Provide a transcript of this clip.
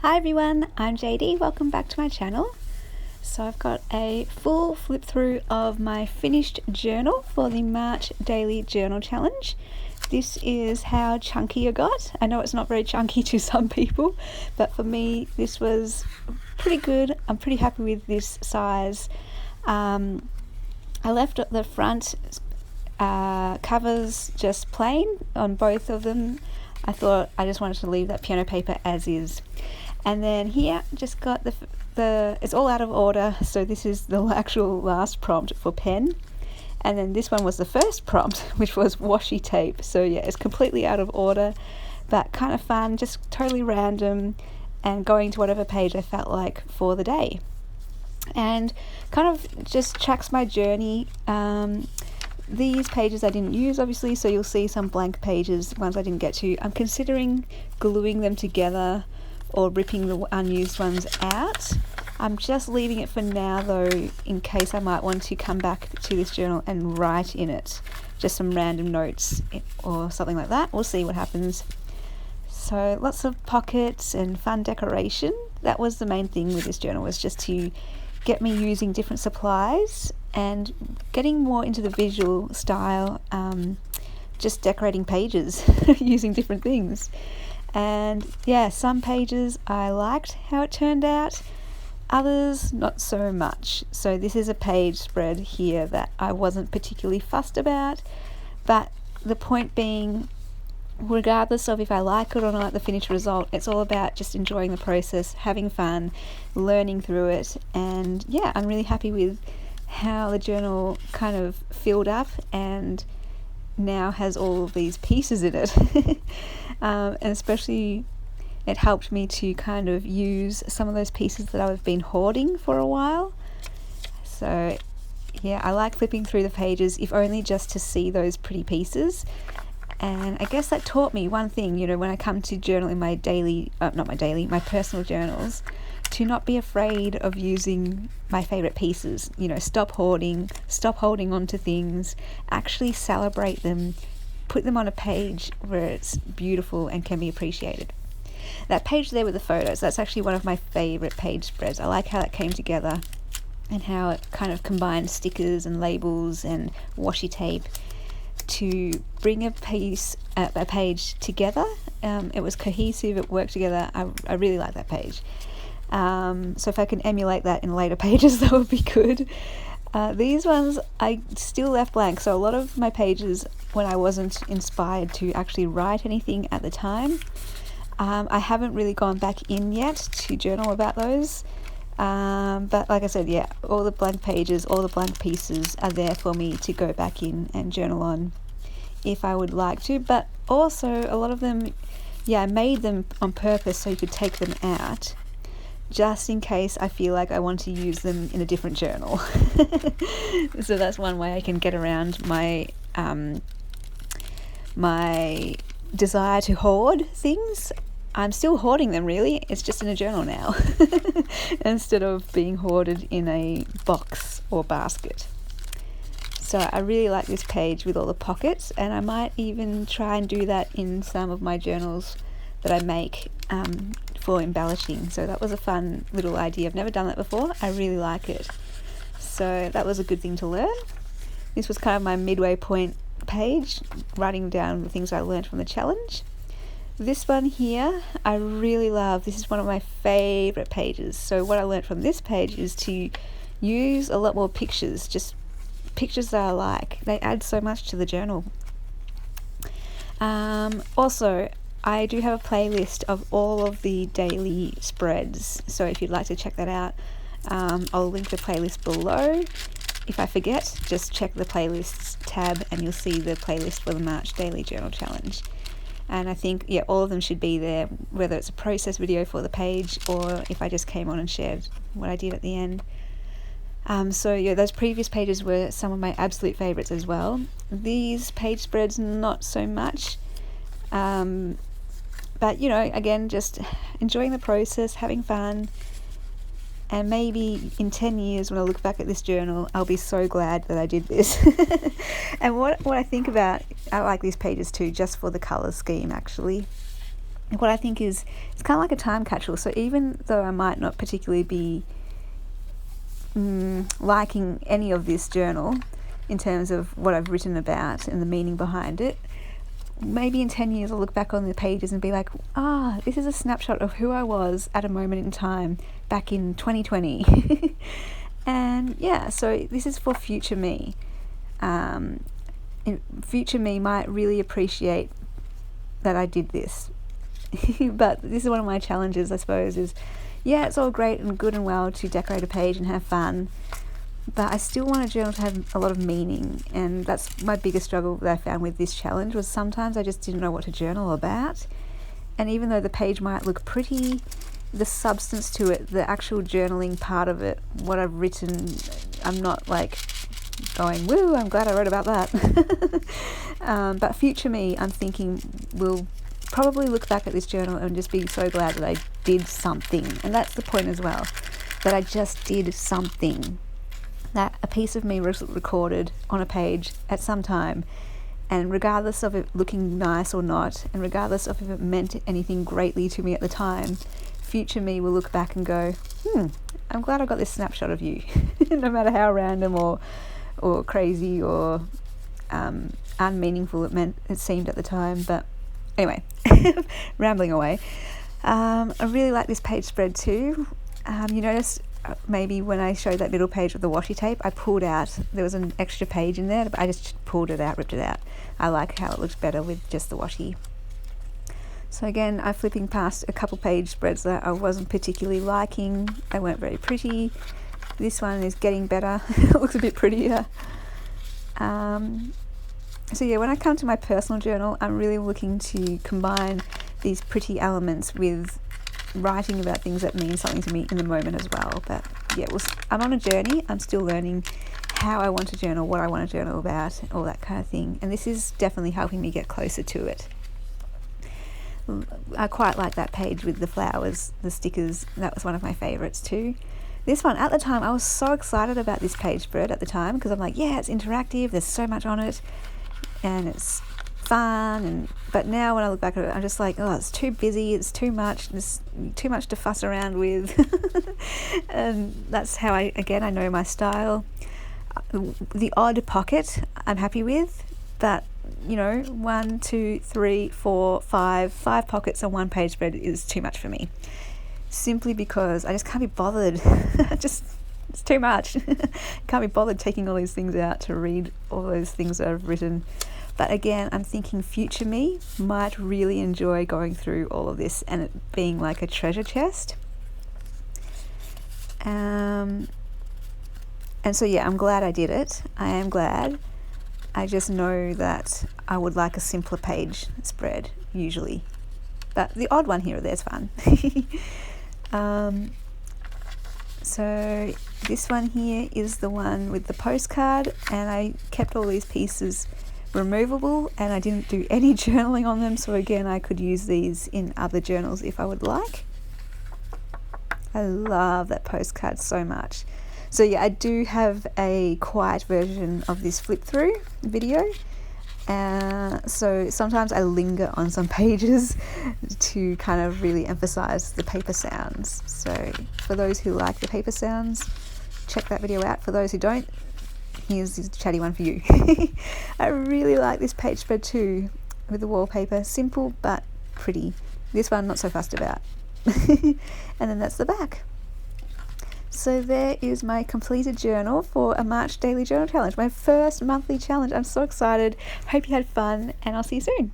Hi everyone, I'm JD. Welcome back to my channel. So I've got a full flip through of my finished journal for the March Daily Journal Challenge. This is how chunky I got. I know it's not very chunky to some people, but for me this was pretty good. I'm pretty happy with this size. I left the front covers just plain on both of them. I thought I just wanted to leave that piano paper as is. And then here just got the it's all out of order, so this is the actual last prompt for pen. And then this one was the first prompt, which was washi tape. So yeah, it's completely out of order, but kind of fun, just totally random, and going to whatever page I felt like for the day. And kind of just tracks my journey. These pages I didn't use, obviously, so you'll see some blank pages, ones I didn't get to. I'm considering gluing them together or ripping the unused ones out. I'm just leaving it for now though, in case I might want to come back to this journal and write in it just some random notes or something like that. We'll see what happens. So lots of pockets and fun decoration. That was the main thing with this journal, was just to get me using different supplies and getting more into the visual style, just decorating pages using different things. And yeah, some pages I liked how it turned out, others not so much. So this is a page spread here that I wasn't particularly fussed about, but the point being, regardless of if I like it or not, the finished result, it's all about just enjoying the process, having fun, learning through it. And yeah, I'm really happy with how the journal kind of filled up and now has all of these pieces in it. And especially it helped me to kind of use some of those pieces that I've been hoarding for a while. So yeah, I like flipping through the pages, if only just to see those pretty pieces. And I guess that taught me one thing, when I come to journal in my my personal journals, to not be afraid of using my favorite pieces. Stop hoarding, stop holding on to things, actually celebrate them, put them on a page where it's beautiful and can be appreciated. That page there with the photos, that's actually one of my favorite page spreads. I like how that came together and how it kind of combined stickers and labels and washi tape to bring a page together. It was cohesive, it worked together. I really like that page. So if I can emulate that in later pages, that would be good. These ones I still left blank, so a lot of my pages, when I wasn't inspired to actually write anything at the time, I haven't really gone back in yet to journal about those. But like I said, yeah, all the blank pages, all the blank pieces are there for me to go back in and journal on if I would like to. But also a lot of them, I made them on purpose so you could take them out, just in case I feel like I want to use them in a different journal. So that's one way I can get around my my desire to hoard things. I'm still hoarding them, really. It's just in a journal now instead of being hoarded in a box or basket. So I really like this page with all the pockets, and I might even try and do that in some of my journals that I make for embellishing. So that was a fun little idea. I've never done that before. I really like it. So that was a good thing to learn. This was kind of my midway point page, writing down the things I learned from the challenge. This one here, I really love. This is one of my favorite pages. So what I learned from this page is to use a lot more pictures, just pictures that I like. They add so much to the journal. Also, I do have a playlist of all of the daily spreads, so if you'd like to check that out, I'll link the playlist below. If I forget, just check the playlists tab and you'll see the playlist for the March Daily Journal Challenge. And I think, all of them should be there, whether it's a process video for the page or if I just came on and shared what I did at the end. So those previous pages were some of my absolute favorites as well. These page spreads, not so much. But again, just enjoying the process, having fun. And maybe in 10 years when I look back at this journal, I'll be so glad that I did this. And what I think about, I like these pages too, just for the colour scheme actually. what I think is, it's kind of like a time capsule. So even though I might not particularly be liking any of this journal in terms of what I've written about and the meaning behind it, maybe in 10 years I'll look back on the pages and be like, this is a snapshot of who I was at a moment in time back in 2020. And yeah, so this is for future me. Future me might really appreciate that I did this. But this is one of my challenges, I suppose, is it's all great and good and well to decorate a page and have fun, but I still want a journal to have a lot of meaning. And that's my biggest struggle that I found with this challenge, was sometimes I just didn't know what to journal about. And even though the page might look pretty, the substance to it, the actual journaling part of it, what I've written, I'm not like going, woo, I'm glad I wrote about that. But future me, I'm thinking, will probably look back at this journal and just be so glad that I did something. And that's the point as well, that I just did something, that a piece of me was recorded on a page at some time, and regardless of it looking nice or not, and regardless of if it meant anything greatly to me at the time, future me will look back and go, I'm glad I got this snapshot of you. No matter how random or crazy or unmeaningful it seemed at the time. But anyway, rambling away. I really like this page spread too. You notice maybe when I showed that middle page with the washi tape, I pulled out, there was an extra page in there, but I just pulled it out, ripped it out. I like how it looks better with just the washi. So again, I'm flipping past a couple page spreads that I wasn't particularly liking. They weren't very pretty. This one is getting better. It looks a bit prettier. So yeah, when I come to my personal journal, I'm really looking to combine these pretty elements with writing about things that mean something to me in the moment as well. But yeah, I'm on a journey. I'm still learning how I want to journal, what I want to journal about, all that kind of thing. And this is definitely helping me get closer to it. I quite like that page with the flowers, the stickers. That was one of my favorites too. This one, at the time, I was so excited about this page spread at the time, because I'm like, yeah, it's interactive, there's so much on it, and it's fun. But now when I look back at it, I'm just like, it's too busy, it's too much, there's too much to fuss around with. And that's how I know my style. The odd pocket I'm happy with, but 1, 2, 3, 4, 5 pockets on one page spread is too much for me, simply because I just can't be bothered. It's too much. Can't be bothered taking all these things out to read all those things that I've written. But again, I'm thinking future me might really enjoy going through all of this and it being like a treasure chest. And so yeah, I'm glad I did it. I am glad. I just know that I would like a simpler page spread usually, but the odd one here or there is fun. So this one here is the one with the postcard, and I kept all these pieces removable and I didn't do any journaling on them, so again I could use these in other journals if I would like. I love that postcard so much. So yeah, I do have a quiet version of this flip through video. So sometimes I linger on some pages to kind of really emphasize the paper sounds. So for those who like the paper sounds, check that video out. For those who don't, here's the Chatty one for you. I really like this page spread too, with the wallpaper. Simple but pretty. This one, not so fussed about. And then that's the back. So there is my completed journal for a March Daily Journal Challenge, my first monthly challenge. I'm so excited. Hope you had fun, and I'll see you soon.